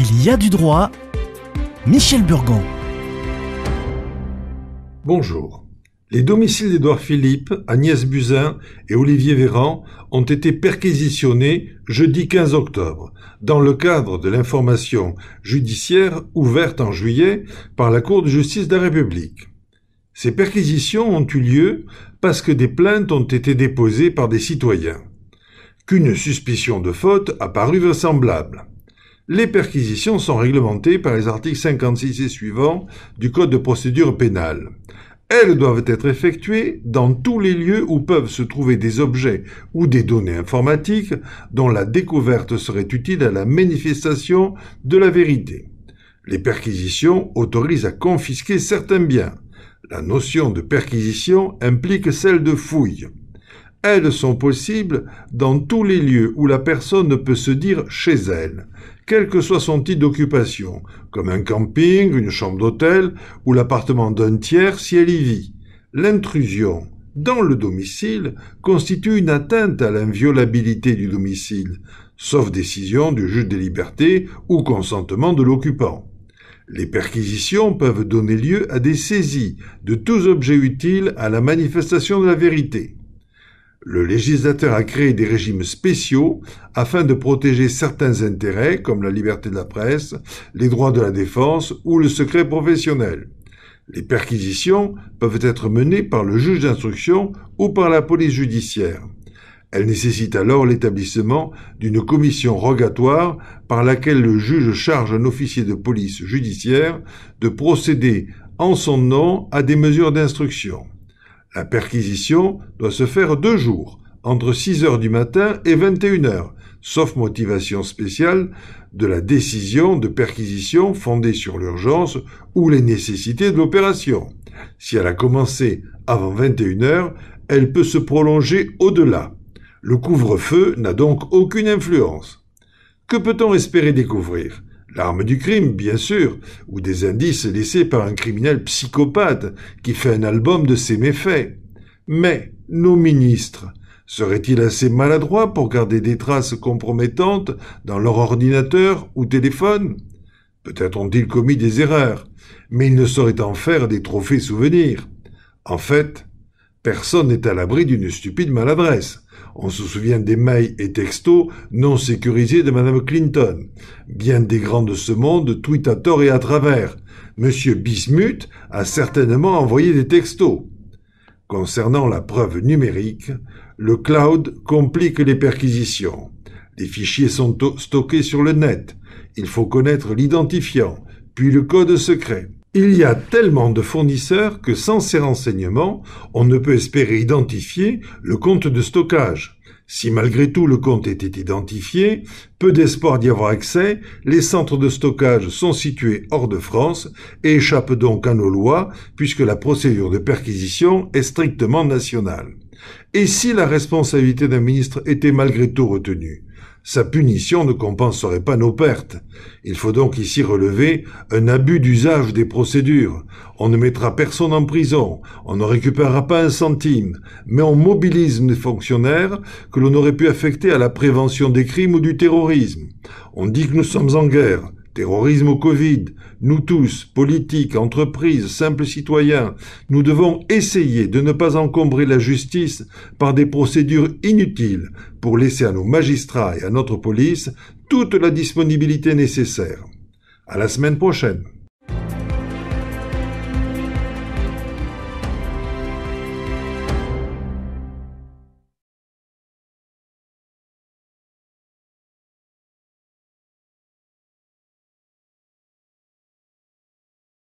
Il y a du droit. Michel Burgon. Bonjour. Les domiciles d'Édouard Philippe, Agnès Buzyn et Olivier Véran ont été perquisitionnés jeudi 15 octobre dans le cadre de l'information judiciaire ouverte en juillet par la Cour de justice de la République. Ces perquisitions ont eu lieu parce que des plaintes ont été déposées par des citoyens, qu'une suspicion de faute a paru vraisemblable. Les perquisitions sont réglementées par les articles 56 et suivants du Code de procédure pénale. Elles doivent être effectuées dans tous les lieux où peuvent se trouver des objets ou des données informatiques dont la découverte serait utile à la manifestation de la vérité. Les perquisitions autorisent à confisquer certains biens. La notion de perquisition implique celle de fouille. Elles sont possibles dans tous les lieux où la personne peut se dire chez elle, quel que soit son type d'occupation, comme un camping, une chambre d'hôtel ou l'appartement d'un tiers si elle y vit. L'intrusion dans le domicile constitue une atteinte à l'inviolabilité du domicile, sauf décision du juge des libertés ou consentement de l'occupant. Les perquisitions peuvent donner lieu à des saisies de tous objets utiles à la manifestation de la vérité. Le législateur a créé des régimes spéciaux afin de protéger certains intérêts comme la liberté de la presse, les droits de la défense ou le secret professionnel. Les perquisitions peuvent être menées par le juge d'instruction ou par la police judiciaire. Elles nécessitent alors l'établissement d'une commission rogatoire par laquelle le juge charge un officier de police judiciaire de procéder en son nom à des mesures d'instruction. La perquisition doit se faire 2 jours, entre 6 heures du matin et 21 heures, sauf motivation spéciale de la décision de perquisition fondée sur l'urgence ou les nécessités de l'opération. Si elle a commencé avant 21 heures, elle peut se prolonger au-delà. Le couvre-feu n'a donc aucune influence. Que peut-on espérer découvrir ? L'arme du crime, bien sûr, ou des indices laissés par un criminel psychopathe qui fait un album de ses méfaits. Mais nos ministres seraient-ils assez maladroits pour garder des traces compromettantes dans leur ordinateur ou téléphone ? Peut-être ont-ils commis des erreurs, mais ils ne sauraient en faire des trophées souvenirs. En fait, personne n'est à l'abri d'une stupide maladresse. On se souvient des mails et textos non sécurisés de Madame Clinton. Bien des grands de ce monde tweetent à tort et à travers. Monsieur Bismuth a certainement envoyé des textos. Concernant la preuve numérique, le cloud complique les perquisitions. Les fichiers sont stockés sur le net. Il faut connaître l'identifiant, puis le code secret. Il y a tellement de fournisseurs que sans ces renseignements, on ne peut espérer identifier le compte de stockage. Si malgré tout le compte était identifié, peu d'espoir d'y avoir accès, les centres de stockage sont situés hors de France et échappent donc à nos lois puisque la procédure de perquisition est strictement nationale. Et si la responsabilité d'un ministre était malgré tout retenue ? Sa punition ne compenserait pas nos pertes. Il faut donc ici relever un abus d'usage des procédures. On ne mettra personne en prison, on ne récupérera pas un centime, mais on mobilise des fonctionnaires que l'on aurait pu affecter à la prévention des crimes ou du terrorisme. On dit que nous sommes en guerre. Terrorisme ou Covid, nous tous, politiques, entreprises, simples citoyens, nous devons essayer de ne pas encombrer la justice par des procédures inutiles pour laisser à nos magistrats et à notre police toute la disponibilité nécessaire. À la semaine prochaine.